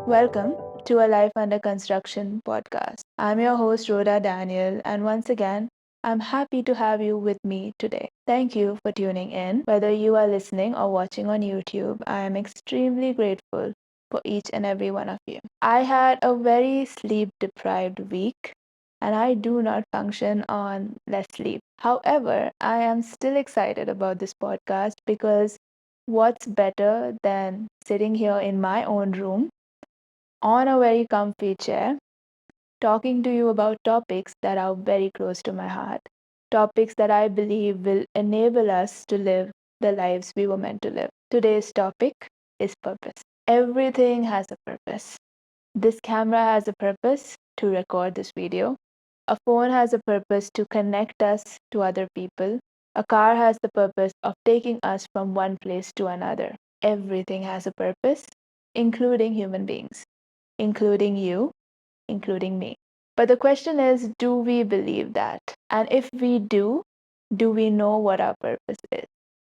Welcome to a Life Under Construction podcast. I'm your host, Rhoda Daniel, and once again, I'm happy to have you with me today. Thank you for tuning in. Whether you are listening or watching on YouTube, I am extremely grateful for each and every one of you. I had a very sleep deprived week, and I do not function on less sleep. However, I am still excited about this podcast because what's better than sitting here in my own room on a very comfy chair, talking to you about topics that are very close to my heart, topics that I believe will enable us to live the lives we were meant to live. Today's topic is purpose. Everything has a purpose. This camera has a purpose to record this video. A phone has a purpose to connect us to other people. A car has the purpose of taking us from one place to another. Everything has a purpose, including human beings, including you, including me. But the question is, do we believe that? And if we do we know what our purpose is?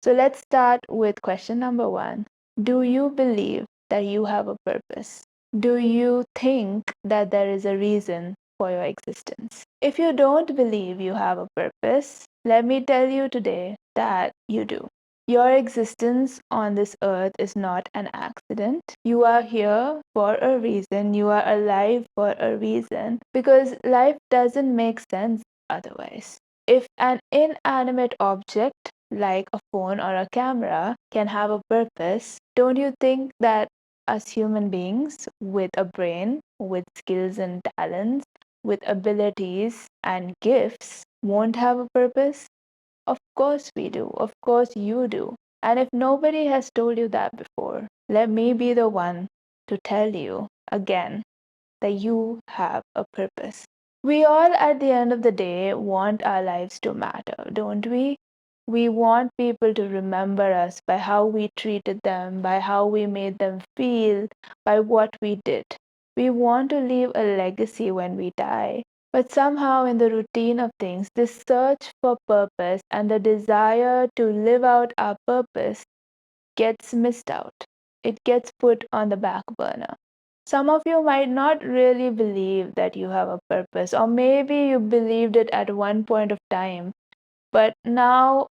So let's start with question number one. Do you believe that you have a purpose? Do you think that there is a reason for your existence? If you don't believe you have a purpose, let me tell you today that you do. Your existence on this earth is not an accident. You are here for a reason. You are alive for a reason because life doesn't make sense otherwise. If an inanimate object like a phone or a camera can have a purpose, don't you think that us human beings with a brain, with skills and talents, with abilities and gifts won't have a purpose? Of course we do. Of course you do. And if nobody has told you that before, let me be the one to tell you again that you have a purpose. We all, at the end of the day, want our lives to matter, don't we? We want people to remember us by how we treated them, by how we made them feel, by what we did. We want to leave a legacy when we die. But somehow, in the routine of things, this search for purpose and the desire to live out our purpose gets missed out. It gets put on the back burner. Some of you might not really believe that you have a purpose, or maybe you believed it at one point of time, but now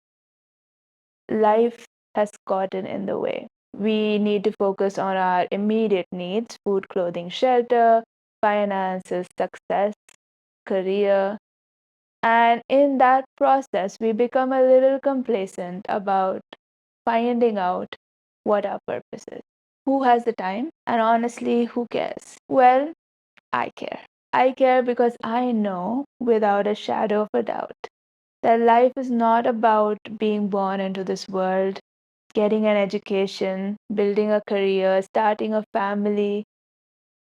life has gotten in the way. We need to focus on our immediate needs: food, clothing, shelter, finances, success, career. And in that process, we become a little complacent about finding out what our purpose is. Who has the time? And honestly, who cares? Well, I care. I care because I know without a shadow of a doubt that life is not about being born into this world, getting an education, building a career, starting a family,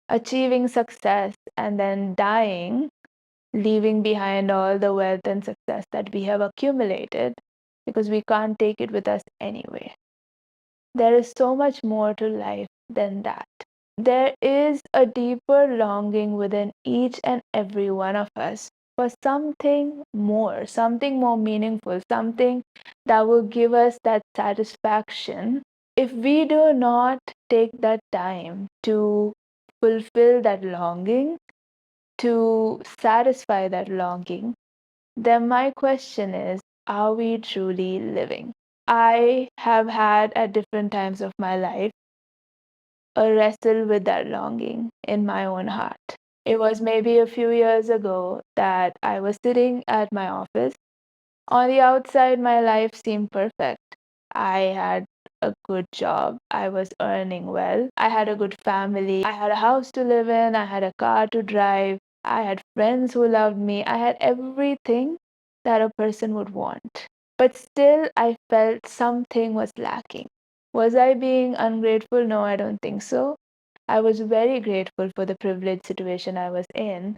achieving success, and then dying, leaving behind all the wealth and success that we have accumulated because we can't take it with us anyway. There is so much more to life than that. There is a deeper longing within each and every one of us for something more meaningful, something that will give us that satisfaction. If we do not take that time to fulfill that longing, to satisfy that longing, then my question is, are we truly living? I have had at different times of my life a wrestle with that longing in my own heart. It was maybe a few years ago that I was sitting at my office. On the outside, my life seemed perfect. I had a good job. I was earning well. I had a good family. I had a house to live in. I had a car to drive. I had friends who loved me. I had everything that a person would want. But still, I felt something was lacking. Was I being ungrateful? No, I don't think so. I was very grateful for the privileged situation I was in,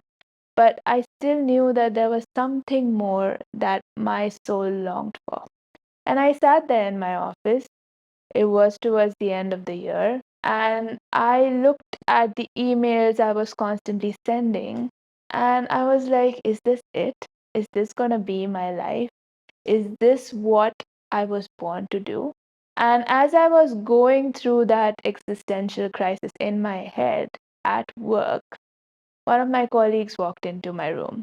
but I still knew that there was something more that my soul longed for. And I sat there in my office. It was towards the end of the year, and I looked at the emails I was constantly sending, and I was like, is this it? Is this gonna be my life? Is this what I was born to do? And as I was going through that existential crisis in my head at work, one of my colleagues walked into my room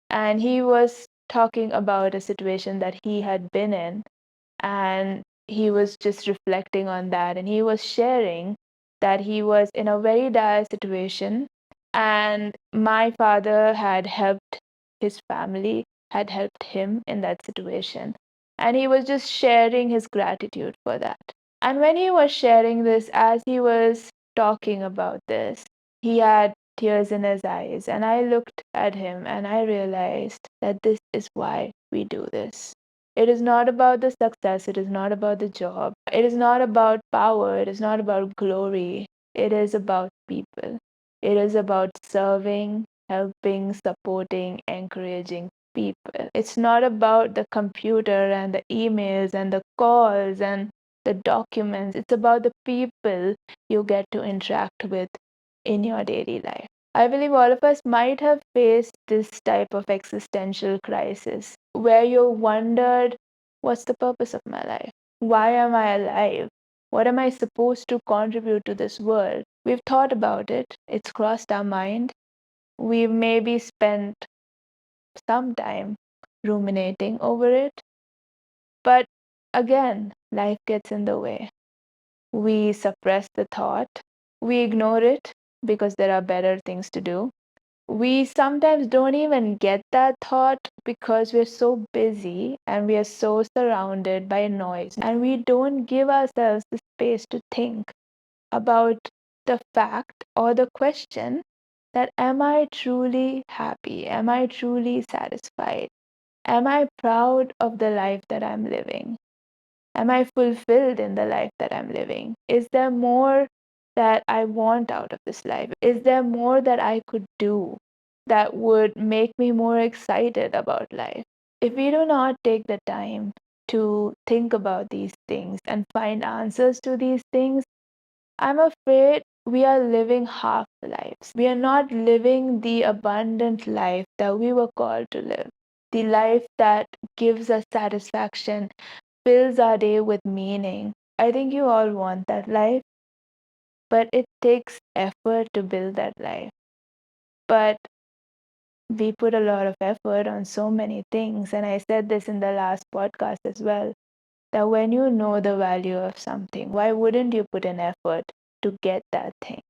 and he was talking about a situation that he had been in, and he was just reflecting on that, and he was sharing that he was in a very dire situation, and my father had helped his family, had helped him in that situation, and he was just sharing his gratitude for that. And when he was sharing this, as he was talking about this, he had tears in his eyes, and I looked at him and I realized that this is why we do this. It is not about the success. It is not about the job. It is not about power. It is not about glory. It is about people. It is about serving, helping, supporting, encouraging people. It's not about the computer and the emails and the calls and the documents. It's about the people you get to interact with in your daily life. I believe all of us might have faced this type of existential crisis where you wondered, what's the purpose of my life? Why am I alive? What am I supposed to contribute to this world? We've thought about it, it's crossed our mind. We've maybe spent some time ruminating over it, but again, life gets in the way. We suppress the thought, we ignore it because there are better things to do. We sometimes don't even get that thought because we're so busy and we are so surrounded by noise, and we don't give ourselves the space to think about the fact or the question that, am I truly happy? Am I truly satisfied? Am I proud of the life that I'm living? Am I fulfilled in the life that I'm living? Is there more that I want out of this life? Is there more that I could do that would make me more excited about life? If we do not take the time to think about these things and find answers to these things, I'm afraid we are living half lives. We are not living the abundant life that we were called to live, the life that gives us satisfaction, fills our day with meaning. I think you all want that life, but it takes effort to build that life. But we put a lot of effort on so many things. And I said this in the last podcast as well, that when you know the value of something, why wouldn't you put an effort to get that thing?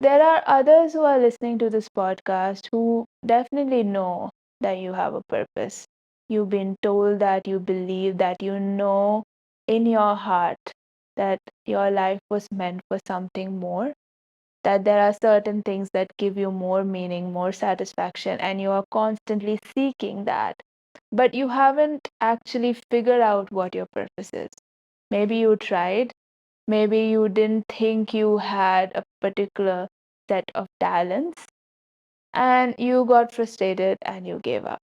There are others who are listening to this podcast who definitely know that you have a purpose. You've been told that, you believe that, you know in your heart that your life was meant for something more, that there are certain things that give you more meaning, more satisfaction, and you are constantly seeking that. But you haven't actually figured out what your purpose is. Maybe you tried, maybe you didn't think you had a particular set of talents and you got frustrated and you gave up.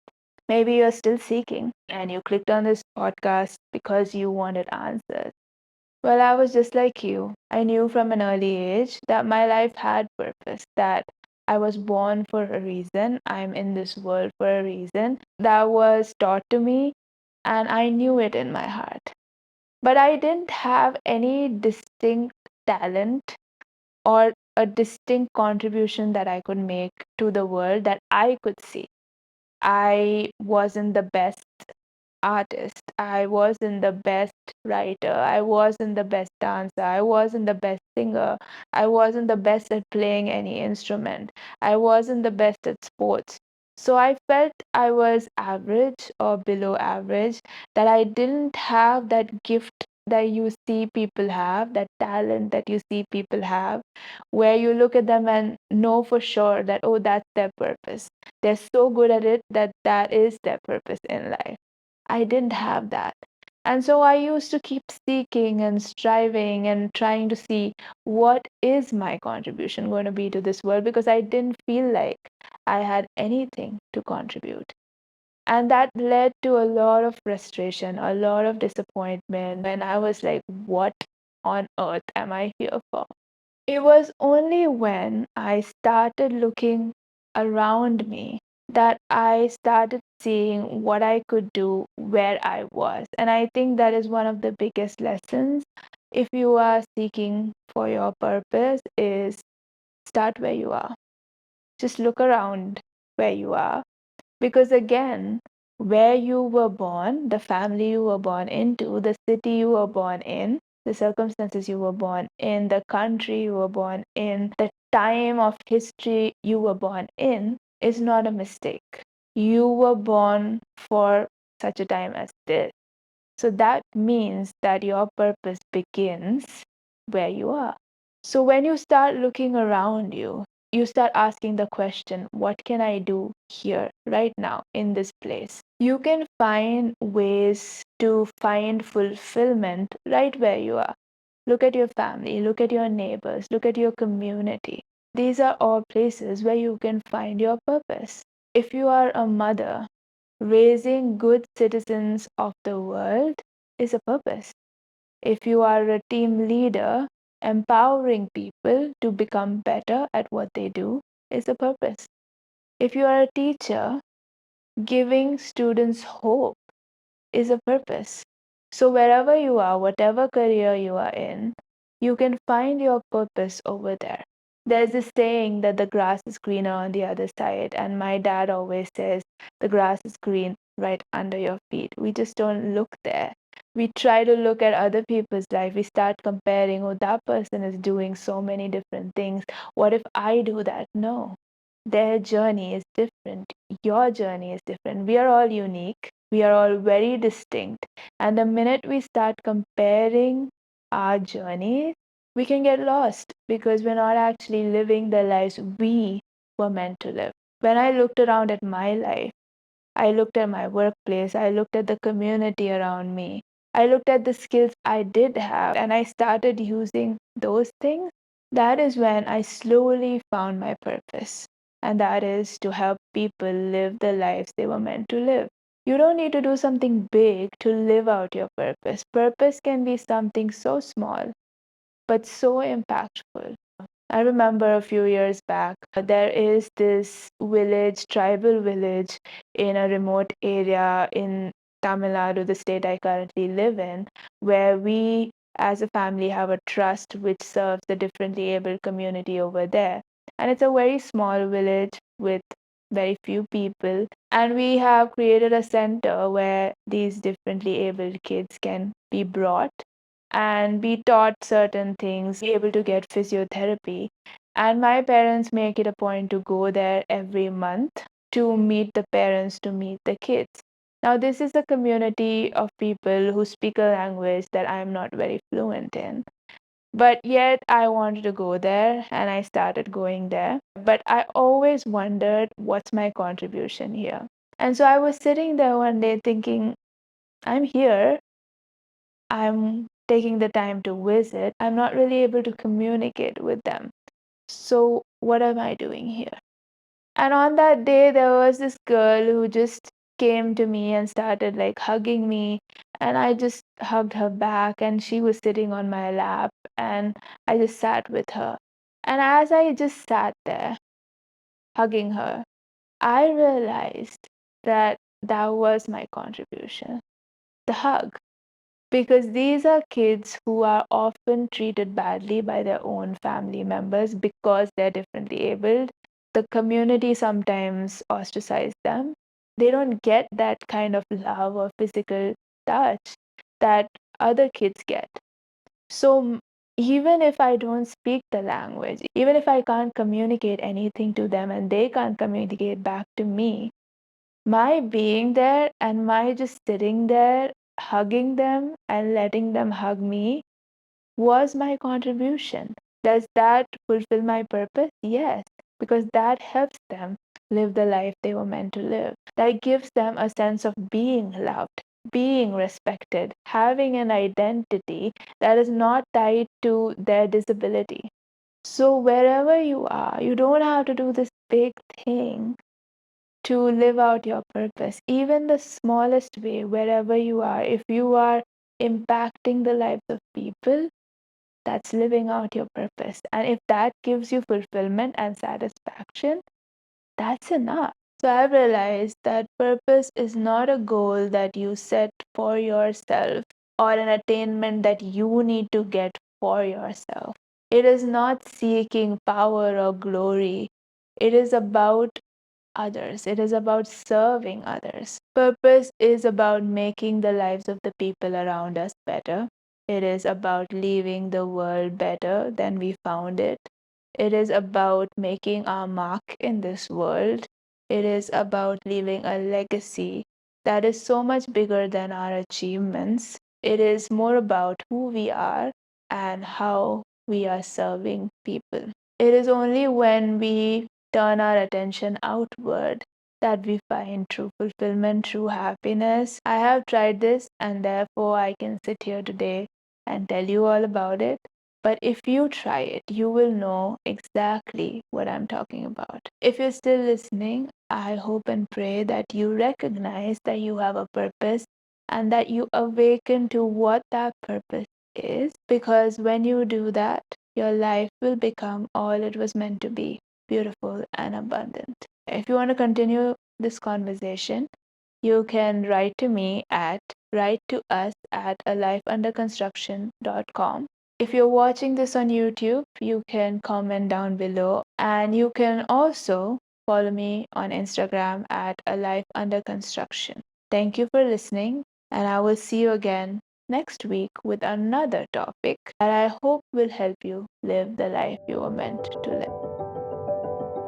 Maybe you're still seeking and you clicked on this podcast because you wanted answers. Well, I was just like you. I knew from an early age that my life had purpose, that I was born for a reason. I'm in this world for a reason. That was taught to me, and I knew it in my heart. But I didn't have any distinct talent or a distinct contribution that I could make to the world that I could see. I wasn't the best artist. I wasn't the best writer. I wasn't the best dancer. I wasn't the best singer. I wasn't the best at playing any instrument. I wasn't the best at sports. So I felt I was average or below average, that I didn't have that gift that you see people have, that talent that you see people have, where you look at them and know for sure that, oh, that's their purpose. They're so good at it that that is their purpose in life. I didn't have that. And so I used to keep seeking and striving and trying to see, what is my contribution going to be to this world, because I didn't feel like I had anything to contribute. And that led to a lot of frustration, a lot of disappointment when I was like, what on earth am I here for? It was only when I started looking around me that I started seeing what I could do where I was. And I think that is one of the biggest lessons if you are seeking for your purpose is start where you are. Just look around where you are. Because again, where you were born, the family you were born into, the city you were born in, the circumstances you were born in, the country you were born in, the time of history you were born in is not a mistake. You were born for such a time as this. So that means that your purpose begins where you are. So when you start looking around you, you start asking the question, what can I do here, right now, in this place? You can find ways to find fulfillment right where you are. Look at your family, look at your neighbors, look at your community. These are all places where you can find your purpose. If you are a mother, raising good citizens of the world is a purpose. If you are a team leader, empowering people to become better at what they do is a purpose. If you are a teacher, giving students hope is a purpose. So, wherever you are, whatever career you are in, you can find your purpose over there. There's this saying that the grass is greener on the other side, and my dad always says the grass is green right under your feet. We just don't look there. We try to look at other people's life. We start comparing, oh, that person is doing so many different things. What if I do that? No. Their journey is different. Your journey is different. We are all unique. We are all very distinct. And the minute we start comparing our journeys, we can get lost because we're not actually living the lives we were meant to live. When I looked around at my life, I looked at my workplace, I looked at the community around me, I looked at the skills I did have, and I started using those things. That is when I slowly found my purpose, and that is to help people live the lives they were meant to live. You don't need to do something big to live out your purpose. Purpose can be something so small, but so impactful. I remember a few years back, there is this village, tribal village in a remote area in Tamil Nadu, the state I currently live in, where we as a family have a trust which serves the differently abled community over there. And it's a very small village with very few people. And we have created a center where these differently abled kids can be brought and be taught certain things, be able to get physiotherapy. And my parents make it a point to go there every month to meet the parents, to meet the kids. Now, this is a community of people who speak a language that I'm not very fluent in. But yet, I wanted to go there and I started going there. But I always wondered, what's my contribution here? And so I was sitting there one day thinking, I'm here, I'm taking the time to visit, I'm not really able to communicate with them. So, what am I doing here? And on that day, there was this girl who just came to me and started like hugging me. And I just hugged her back, and she was sitting on my lap, and I just sat with her. And as I just sat there hugging her, I realized that that was my contribution, the hug. Because these are kids who are often treated badly by their own family members because they're differently abled. The community sometimes ostracize them. They don't get that kind of love or physical touch that other kids get. So even if I don't speak the language, even if I can't communicate anything to them and they can't communicate back to me, my being there and my just sitting there, hugging them and letting them hug me was my contribution. Does that fulfill my purpose? Yes, because that helps them live the life they were meant to live. That gives them a sense of being loved, being respected, having an identity that is not tied to their disability. So, wherever you are, you don't have to do this big thing to live out your purpose. Even the smallest way, wherever you are, if you are impacting the lives of people, that's living out your purpose. And if that gives you fulfillment and satisfaction, that's enough. So I've realized that purpose is not a goal that you set for yourself or an attainment that you need to get for yourself. It is not seeking power or glory. It is about others. It is about serving others. Purpose is about making the lives of the people around us better. It is about leaving the world better than we found it. It is about making our mark in this world. It is about leaving a legacy that is so much bigger than our achievements. It is more about who we are and how we are serving people. It is only when we turn our attention outward that we find true fulfillment, true happiness. I have tried this, and therefore I can sit here today and tell you all about it. But if you try it, you will know exactly what I'm talking about. If you're still listening, I hope and pray that you recognize that you have a purpose and that you awaken to what that purpose is. Because when you do that, your life will become all it was meant to be, beautiful and abundant. If you want to continue this conversation, you can write to me at write to us at alifeunderconstruction.com. If you're watching this on YouTube, you can comment down below, and you can also follow me on Instagram at alifeunderconstruction. Thank you for listening, and I will see you again next week with another topic that I hope will help you live the life you were meant to live.